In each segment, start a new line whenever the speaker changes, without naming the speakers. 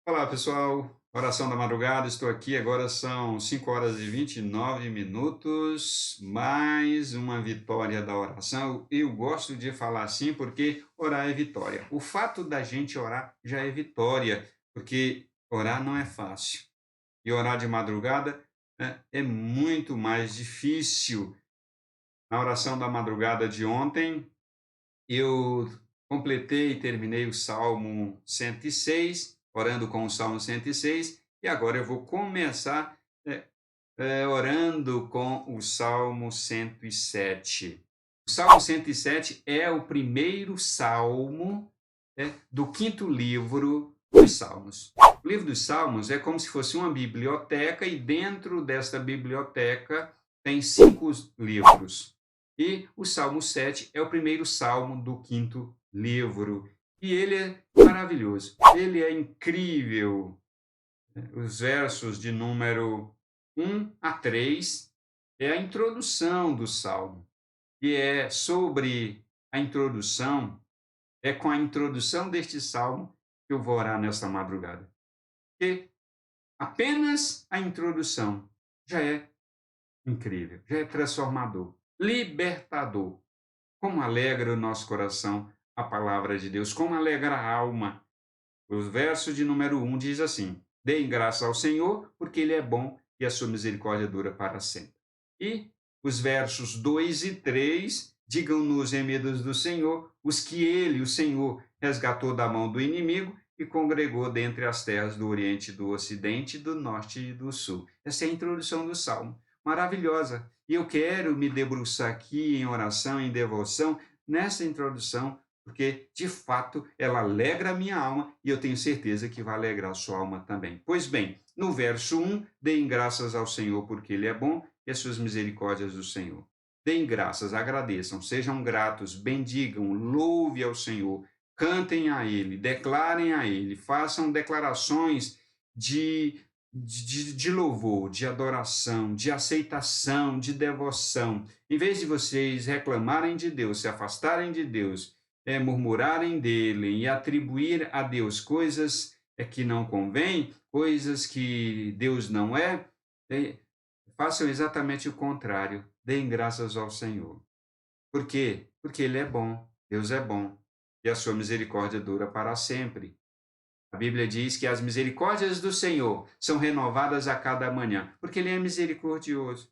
Olá, pessoal. Oração da madrugada. Estou aqui. Agora são 5 horas e 29 minutos. Mais uma vitória da oração. Eu gosto de falar assim porque orar é vitória. O fato da gente orar já é vitória, porque orar não é fácil. E orar de madrugada, né, é muito mais difícil. Na oração da madrugada de ontem, eu completei e terminei o Salmo 106, orando com o Salmo 106, e agora eu vou começar orando com o Salmo 107. O Salmo 107 é o primeiro salmo do quinto livro dos Salmos. O livro dos Salmos é como se fosse uma biblioteca, e dentro desta biblioteca tem cinco livros. E o Salmo 7 é o primeiro salmo do quinto livro. E ele é maravilhoso, ele é incrível. Os versos de número 1 a 3 é a introdução do salmo. E é sobre a introdução, é com a introdução deste salmo que eu vou orar nesta madrugada. Porque apenas a introdução já é incrível, já é transformador, libertador. Como alegra o nosso coração a palavra de Deus, como alegra a alma. O verso de número 1 diz assim: Deem graça ao Senhor, porque Ele é bom e a sua misericórdia dura para sempre. E os versos 2 e 3 digam nos remidos do Senhor, os que Ele, o Senhor, resgatou da mão do inimigo e congregou dentre as terras do Oriente, do Ocidente, do Norte e do Sul. Essa é a introdução do Salmo. Maravilhosa. E eu quero me debruçar aqui em oração, em devoção, nessa introdução, porque de fato ela alegra a minha alma e eu tenho certeza que vai alegrar a sua alma também. Pois bem, no verso 1, deem graças ao Senhor porque Ele é bom e as suas misericórdias do Senhor. Deem graças, agradeçam, sejam gratos, bendigam, louve ao Senhor, cantem a Ele, declarem a Ele, façam declarações de louvor, de adoração, de aceitação, de devoção. Em vez de vocês reclamarem de Deus, se afastarem de Deus, murmurarem dele e atribuir a Deus coisas que não convém, coisas que Deus não é, façam exatamente o contrário. Deem graças ao Senhor. Por quê? Porque Ele é bom, Deus é bom, e a sua misericórdia dura para sempre. A Bíblia diz que as misericórdias do Senhor são renovadas a cada manhã, porque Ele é misericordioso.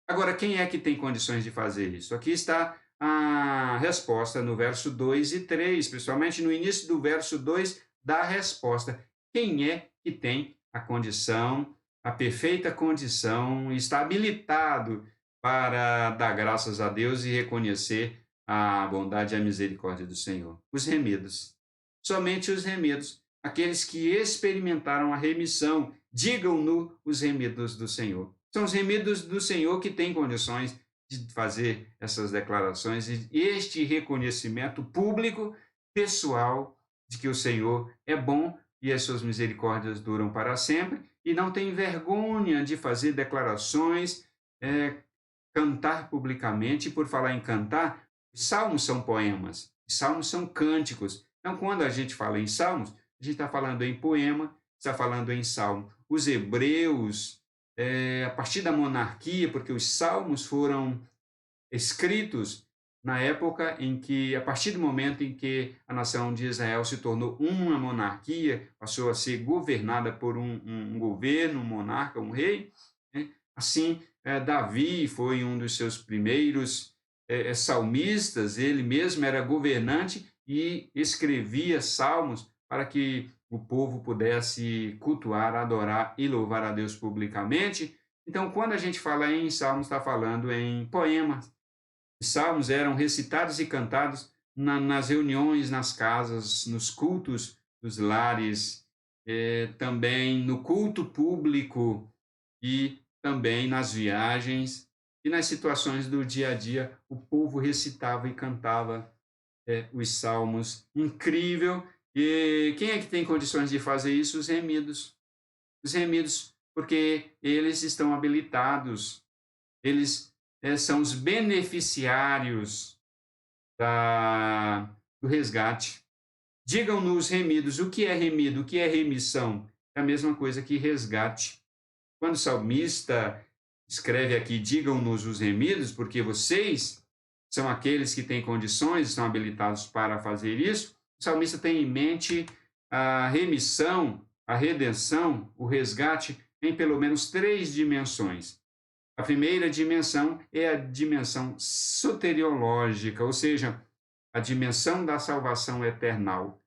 Agora, quem é que tem condições de fazer isso? Aqui está a resposta no verso 2 e 3, principalmente no início do verso 2, dá a resposta. Quem é que tem a condição, a perfeita condição, está habilitado para dar graças a Deus e reconhecer a bondade e a misericórdia do Senhor? Os remidos. Somente os remidos. Aqueles que experimentaram a remissão, digam-no os remidos do Senhor. São os remidos do Senhor que têm condições de fazer essas declarações e este reconhecimento público, pessoal, de que o Senhor é bom e as suas misericórdias duram para sempre, e não tem vergonha de fazer declarações, cantar publicamente. E por falar em cantar, salmos são poemas, salmos são cânticos. Então, quando a gente fala em salmos, a gente está falando em poema, está falando em salmo. Os hebreus, a partir da monarquia, porque os salmos foram escritos na época em que, a partir do momento em que a nação de Israel se tornou uma monarquia, passou a ser governada por um governo, um monarca, um rei, né? Assim, Davi foi um dos seus primeiros salmistas, ele mesmo era governante e escrevia salmos para que o povo pudesse cultuar, adorar e louvar a Deus publicamente. Então, quando a gente fala em salmos, está falando em poemas. Os salmos eram recitados e cantados nas reuniões, nas casas, nos cultos dos lares, também no culto público e também nas viagens e nas situações do dia a dia. O povo recitava e cantava os salmos. Incrível! E quem é que tem condições de fazer isso? Os remidos. Os remidos, porque eles estão habilitados, eles são os beneficiários do resgate. Digam-nos remidos. O que é remido? O que é remissão? É a mesma coisa que resgate. Quando o salmista escreve aqui, digam-nos os remidos, porque vocês são aqueles que têm condições, estão habilitados para fazer isso, o salmista tem em mente a remissão, a redenção, o resgate em pelo menos três dimensões. A primeira dimensão é a dimensão soteriológica, ou seja, a dimensão da salvação eternal.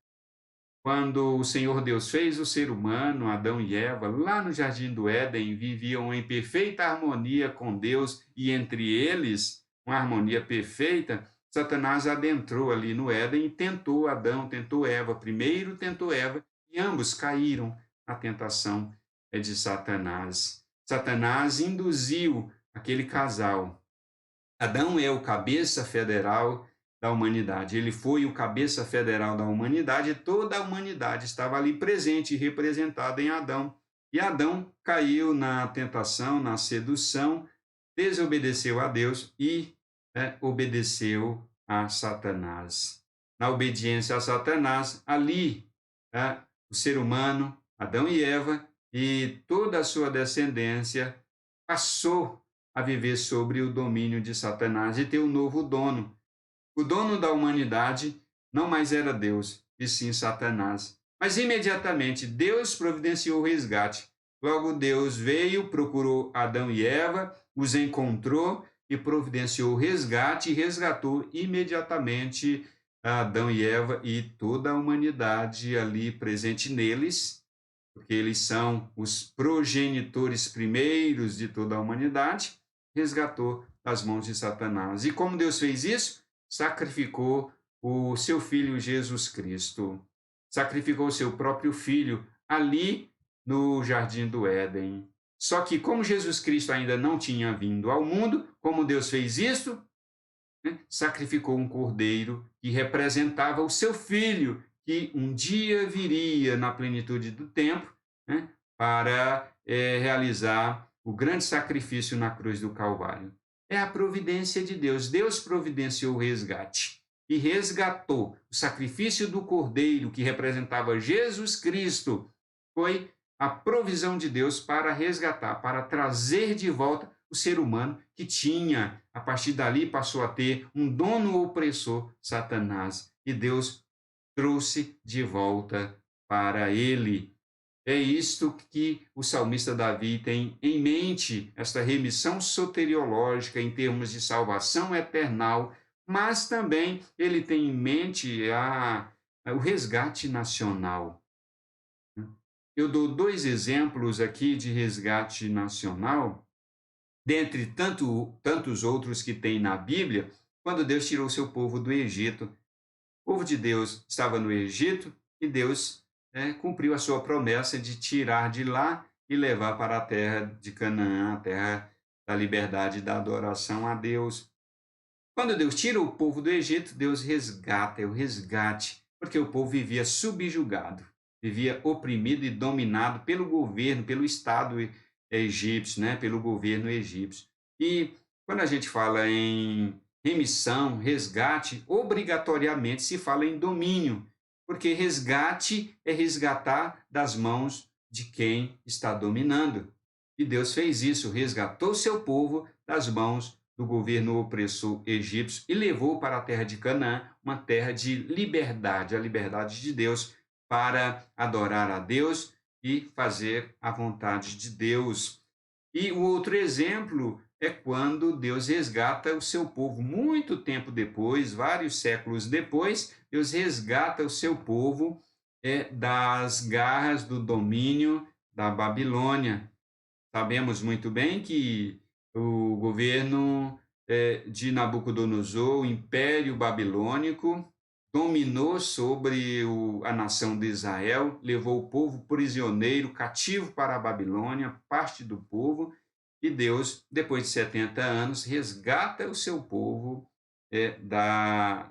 Quando o Senhor Deus fez o ser humano, Adão e Eva, lá no Jardim do Éden, viviam em perfeita harmonia com Deus e entre eles, uma harmonia perfeita, Satanás adentrou ali no Éden e tentou Adão, tentou Eva. Primeiro tentou Eva e ambos caíram na tentação de Satanás. Satanás induziu aquele casal. Adão é o cabeça federal da humanidade. Ele foi o cabeça federal da humanidade e toda a humanidade estava ali presente e representada em Adão. E Adão caiu na tentação, na sedução, desobedeceu a Deus e obedeceu a Satanás. Na obediência a Satanás, ali o ser humano, Adão e Eva, e toda a sua descendência passou a viver sobre o domínio de Satanás e ter um novo dono. O dono da humanidade não mais era Deus, e sim Satanás. Mas imediatamente Deus providenciou o resgate. Logo Deus veio, procurou Adão e Eva, os encontrou e providenciou o resgate e resgatou imediatamente Adão e Eva e toda a humanidade ali presente neles, porque eles são os progenitores primeiros de toda a humanidade, resgatou das mãos de Satanás. E como Deus fez isso? Sacrificou o seu filho Jesus Cristo. Sacrificou o seu próprio filho ali no Jardim do Éden. Só que como Jesus Cristo ainda não tinha vindo ao mundo, como Deus fez isso? Sacrificou um cordeiro que representava o seu filho, que um dia viria na plenitude do tempo, para realizar o grande sacrifício na cruz do Calvário. É a providência de Deus. Deus providenciou o resgate e resgatou o sacrifício do cordeiro, que representava Jesus Cristo. Foi a provisão de Deus para resgatar, para trazer de volta o ser humano que tinha, a partir dali, passou a ter um dono opressor, Satanás. E Deus trouxe de volta para ele. É isto que o salmista Davi tem em mente, esta remissão soteriológica em termos de salvação eternal, mas também ele tem em mente o resgate nacional. Eu dou dois exemplos aqui de resgate nacional, dentre tantos outros que tem na Bíblia, quando Deus tirou seu povo do Egito. O povo de Deus estava no Egito e Deus cumpriu a sua promessa de tirar de lá e levar para a terra de Canaã, a terra da liberdade e da adoração a Deus. Quando Deus tira o povo do Egito, Deus resgata, é o resgate, porque o povo vivia subjugado, vivia oprimido e dominado pelo governo, pelo Estado egípcio, pelo governo egípcio. E quando a gente fala em remissão, resgate, obrigatoriamente se fala em domínio, porque resgate é resgatar das mãos de quem está dominando. E Deus fez isso, resgatou seu povo das mãos do governo opressor egípcio e levou para a terra de Canaã, uma terra de liberdade, a liberdade de Deus para adorar a Deus e fazer a vontade de Deus. E o outro exemplo é quando Deus resgata o seu povo. Muito tempo depois, vários séculos depois, Deus resgata o seu povo das garras do domínio da Babilônia. Sabemos muito bem que o governo de Nabucodonosor, o Império Babilônico, dominou sobre a nação de Israel, levou o povo prisioneiro, cativo para a Babilônia, parte do povo, e Deus, depois de 70 anos, resgata o seu povo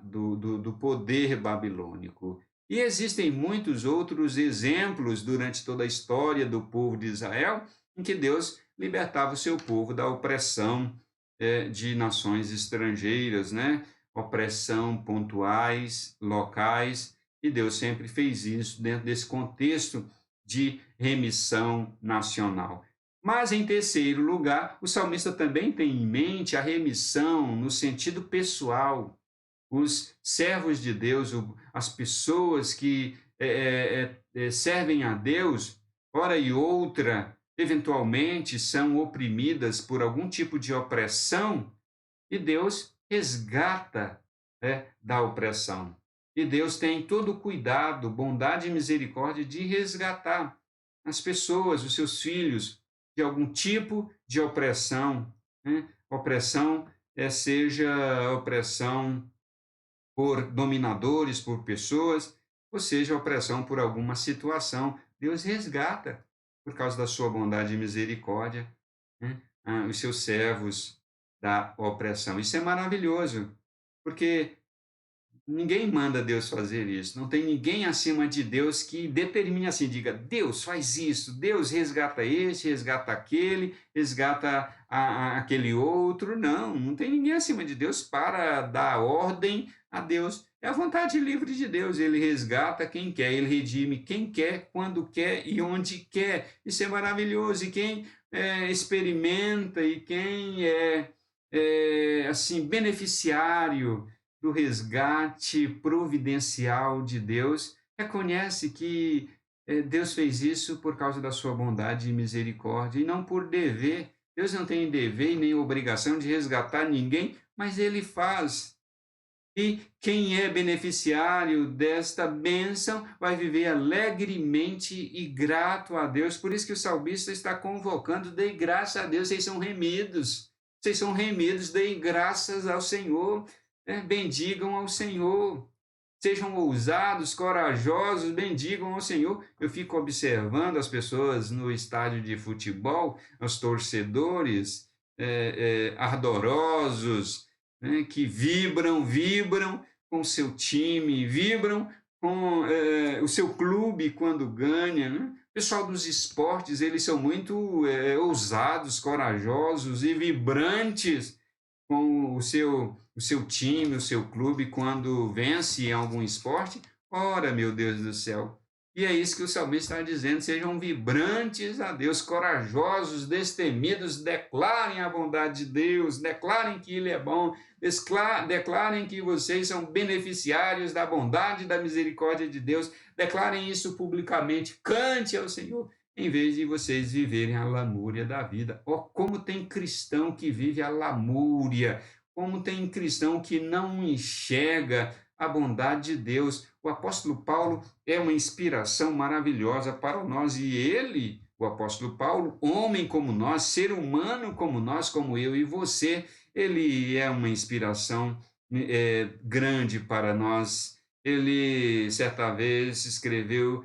do poder babilônico. E existem muitos outros exemplos durante toda a história do povo de Israel, em que Deus libertava o seu povo da opressão de nações estrangeiras, opressão pontuais, locais, E Deus sempre fez isso dentro desse contexto de remissão nacional. Mas, em terceiro lugar, o salmista também tem em mente a remissão no sentido pessoal. Os servos de Deus, as pessoas que servem a Deus, hora e outra, eventualmente são oprimidas por algum tipo de opressão, e Deus resgata, da opressão. E Deus tem todo o cuidado, bondade e misericórdia de resgatar as pessoas, os seus filhos, de algum tipo de opressão, né? Opressão, seja opressão por dominadores, por pessoas, ou seja, opressão por alguma situação. Deus resgata, por causa da sua bondade e misericórdia, né, os seus servos da opressão. Isso é maravilhoso, porque ninguém manda Deus fazer isso. Não tem ninguém acima de Deus que determine assim, diga, Deus faz isso, Deus resgata esse, resgata aquele, resgata aquele outro. Não, não tem ninguém acima de Deus para dar ordem a Deus. É a vontade livre de Deus. Ele resgata quem quer, ele redime quem quer, quando quer e onde quer. Isso é maravilhoso. E quem experimenta e quem é assim, beneficiário do resgate providencial de Deus, reconhece que Deus fez isso por causa da sua bondade e misericórdia, e não por dever. Deus não tem dever e nem obrigação de resgatar ninguém, mas ele faz. E quem é beneficiário desta bênção vai viver alegremente e grato a Deus. Por isso que o salmista está convocando, dei graça a Deus, vocês são remidos. Vocês são remidos, deem graças ao Senhor, né? Bendigam ao Senhor. Sejam ousados, corajosos, bendigam ao Senhor. Eu fico observando as pessoas no estádio de futebol, os torcedores ardorosos, né, que vibram com o seu time, vibram com o seu clube quando ganha, né? O pessoal dos esportes, eles são muito ousados, corajosos e vibrantes com o seu time, o seu clube, quando vence em algum esporte. Ora, meu Deus do céu! E é isso que o salmista está dizendo, sejam vibrantes a Deus, corajosos, destemidos, declarem a bondade de Deus, declarem que Ele é bom, declarem que vocês são beneficiários da bondade e da misericórdia de Deus, declarem isso publicamente, cante ao Senhor, em vez de vocês viverem a lamúria da vida. Oh, como tem cristão que vive a lamúria, como tem cristão que não enxerga a bondade de Deus. O apóstolo Paulo é uma inspiração maravilhosa para nós, e ele, o apóstolo Paulo, homem como nós, ser humano como nós, como eu e você, ele é uma inspiração grande para nós. Ele, certa vez, escreveu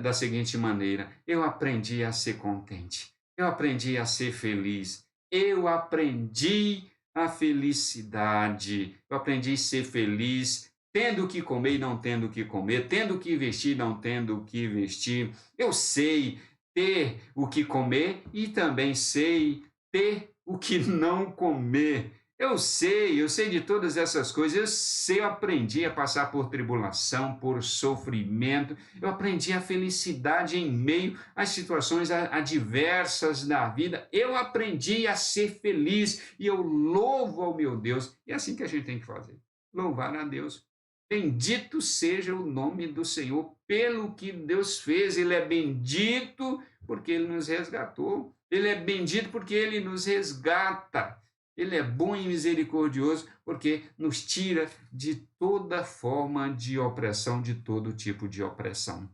da seguinte maneira: eu aprendi a ser contente, eu aprendi a ser feliz, eu aprendi a felicidade, eu aprendi a ser feliz, tendo o que comer e não tendo o que comer, tendo o que vestir e não tendo o que vestir. Eu sei ter o que comer e também sei ter o que não comer. Eu sei de todas essas coisas, eu aprendi a passar por tribulação, por sofrimento, eu aprendi a felicidade em meio às situações adversas da vida, eu aprendi a ser feliz e eu louvo ao meu Deus. E é assim que a gente tem que fazer, louvar a Deus. Bendito seja o nome do Senhor pelo que Deus fez, Ele é bendito porque Ele nos resgatou, Ele é bendito porque Ele nos resgata. Ele é bom e misericordioso porque nos tira de toda forma de opressão, de todo tipo de opressão.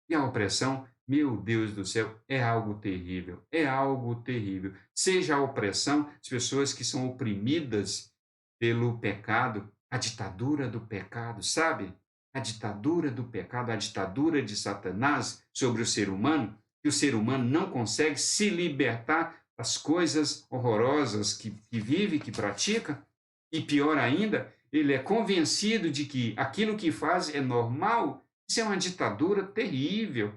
E a opressão, meu Deus do céu, é algo terrível, é algo terrível. Seja a opressão, as pessoas que são oprimidas pelo pecado, a ditadura do pecado, sabe? A ditadura do pecado, a ditadura de Satanás sobre o ser humano, que o ser humano não consegue se libertar das coisas horrorosas que vive, que pratica, e pior ainda, ele é convencido de que aquilo que faz é normal. Isso é uma ditadura terrível.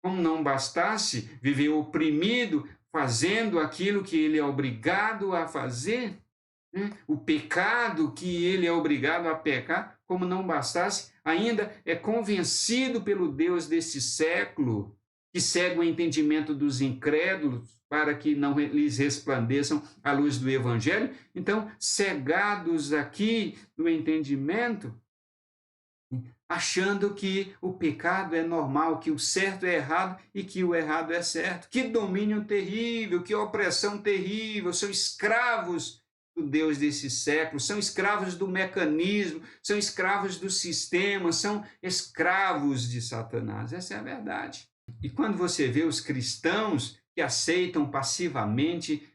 Como não bastasse viver oprimido, fazendo aquilo que ele é obrigado a fazer, o pecado que ele é obrigado a pecar, como não bastasse, ainda é convencido pelo Deus desse século, que cega o entendimento dos incrédulos para que não lhes resplandeçam a luz do Evangelho. Então, cegados aqui no entendimento, achando que o pecado é normal, que o certo é errado e que o errado é certo. Que domínio terrível, que opressão terrível, são escravos do Deus desse século, são escravos do mecanismo, são escravos do sistema, são escravos de Satanás. Essa é a verdade. E quando você vê os cristãos que aceitam passivamente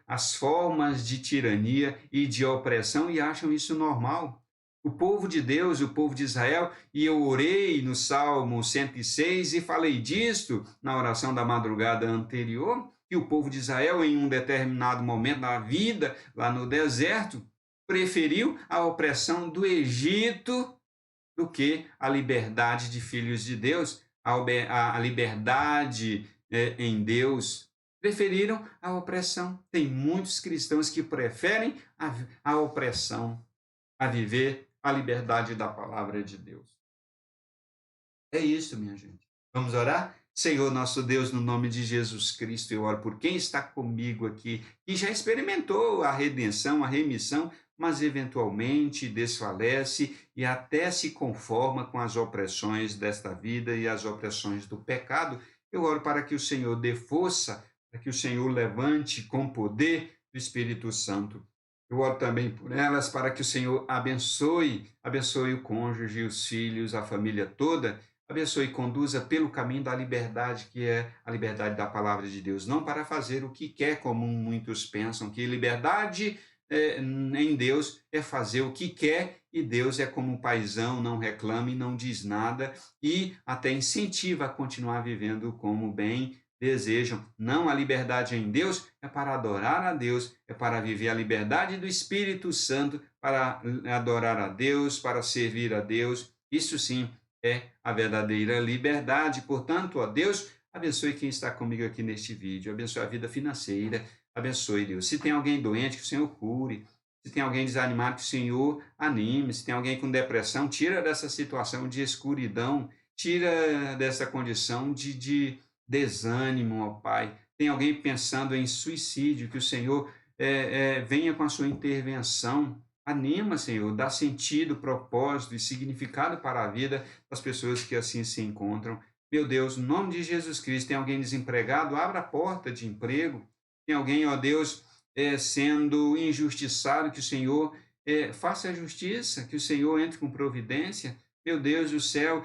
as formas de tirania e de opressão e acham isso normal, o povo de Deus, o povo de Israel, e eu orei no Salmo 106 e falei disto na oração da madrugada anterior, que o povo de Israel, em um determinado momento da vida, lá no deserto, preferiu a opressão do Egito do que a liberdade de filhos de Deus, a liberdade em Deus. Preferiram a opressão. Tem muitos cristãos que preferem a opressão a viver a liberdade da palavra de Deus. É isso, minha gente. Vamos orar? Senhor, nosso Deus, no nome de Jesus Cristo, eu oro por quem está comigo aqui, que já experimentou a redenção, a remissão, mas eventualmente desfalece e até se conforma com as opressões desta vida e as opressões do pecado. Eu oro para que o Senhor dê força, para que o Senhor levante com poder do Espírito Santo. Eu oro também por elas, para que o Senhor abençoe o cônjuge, os filhos, a família toda, abençoe e conduza pelo caminho da liberdade, que é a liberdade da palavra de Deus, não para fazer o que quer, como muitos pensam, que liberdade em Deus é fazer o que quer, e Deus é como um paizão, não reclama e não diz nada, e até incentiva a continuar vivendo como bem desejam. Não, a liberdade em Deus é para adorar a Deus, é para viver a liberdade do Espírito Santo, para adorar a Deus, para servir a Deus. Isso sim é a verdadeira liberdade. Portanto, ó Deus, abençoe quem está comigo aqui neste vídeo, abençoe a vida financeira, abençoe, Deus. Se tem alguém doente, que o Senhor cure. Se tem alguém desanimado, que o Senhor anime. Se tem alguém com depressão, tira dessa situação de escuridão, tira dessa condição de desânimo, ó Pai. Tem alguém pensando em suicídio, que o Senhor venha com a sua intervenção. Anima, Senhor, dá sentido, propósito e significado para a vida das pessoas que assim se encontram. Meu Deus, no nome de Jesus Cristo, tem alguém desempregado? Abra a porta de emprego. Tem alguém, ó Deus, sendo injustiçado, que o Senhor faça a justiça, que o Senhor entre com providência. Meu Deus do céu,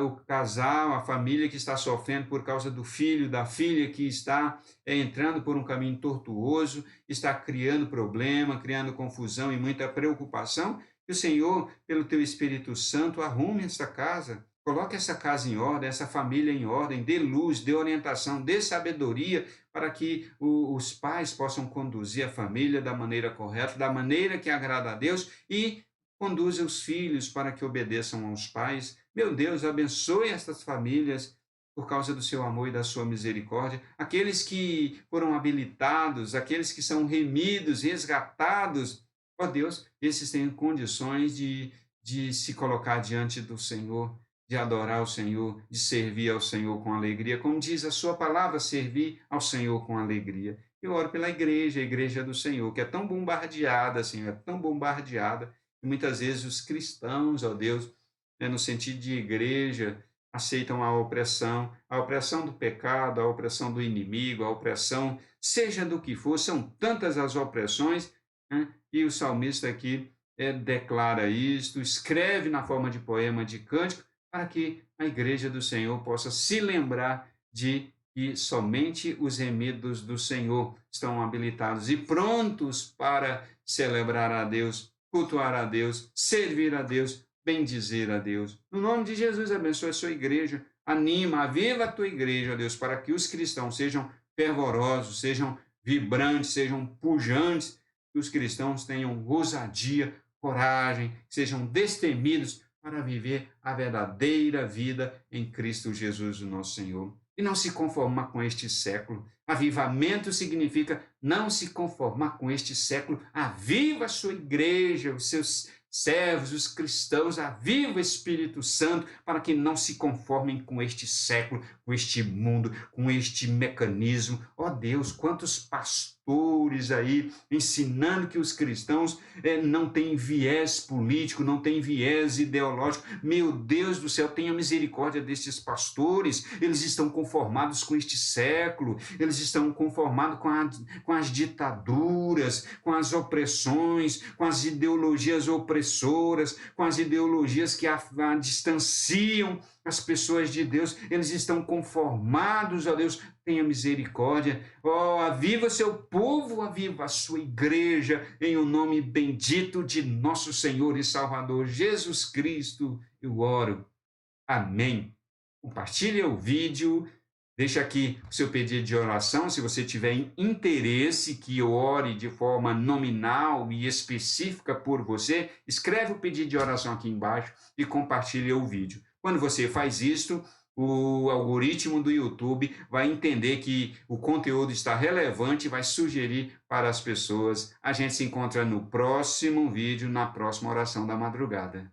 o casal, a família que está sofrendo por causa do filho, da filha que está entrando por um caminho tortuoso, está criando problema, criando confusão e muita preocupação, que o Senhor, pelo teu Espírito Santo, arrume essa casa, coloque essa casa em ordem, essa família em ordem, dê luz, dê orientação, dê sabedoria para que os pais possam conduzir a família da maneira correta, da maneira que agrada a Deus e conduza os filhos para que obedeçam aos pais. Meu Deus, abençoe estas famílias por causa do seu amor e da sua misericórdia. Aqueles que foram habilitados, aqueles que são remidos, resgatados, ó Deus, esses têm condições de se colocar diante do Senhor, de adorar o Senhor, de servir ao Senhor com alegria. Como diz a sua palavra, servir ao Senhor com alegria. Eu oro pela igreja, a igreja do Senhor, que é tão bombardeada, Senhor, é tão bombardeada. E muitas vezes os cristãos, ó Deus, no sentido de igreja, aceitam a opressão do pecado, a opressão do inimigo, a opressão, seja do que for, são tantas as opressões, né? E o salmista aqui declara isto, escreve na forma de poema, de cântico, para que a igreja do Senhor possa se lembrar de que somente os remidos do Senhor estão habilitados e prontos para celebrar a Deus, cultuar a Deus, servir a Deus, bendizer a Deus. No nome de Jesus, abençoe a sua igreja, anima, aviva a tua igreja, ó Deus, para que os cristãos sejam fervorosos, sejam vibrantes, sejam pujantes, que os cristãos tenham ousadia, coragem, sejam destemidos para viver a verdadeira vida em Cristo Jesus, o nosso Senhor. E não se conformar com este século. Avivamento significa não se conformar com este século. Aviva a sua igreja, os seus servos, os cristãos, aviva o Espírito Santo para que não se conformem com este século, com este mundo, com este mecanismo. Ó Deus, quantos pastores aí ensinando que os cristãos não têm viés político, não têm viés ideológico. Meu Deus do céu, tenha misericórdia destes pastores. Eles estão conformados com este século, eles estão conformados com as ditaduras, com as opressões, com as ideologias opressoras, com as ideologias que a distanciam as pessoas de Deus. Eles estão conformados, ó Deus, tenha misericórdia. Ó, aviva seu povo, aviva a sua igreja, em o nome bendito de nosso Senhor e Salvador Jesus Cristo, eu oro. Amém. Compartilhe o vídeo, deixa aqui o seu pedido de oração, se você tiver interesse que eu ore de forma nominal e específica por você, escreve o pedido de oração aqui embaixo e compartilhe o vídeo. Quando você faz isso, o algoritmo do YouTube vai entender que o conteúdo está relevante e vai sugerir para as pessoas. A gente se encontra no próximo vídeo, na próxima oração da madrugada.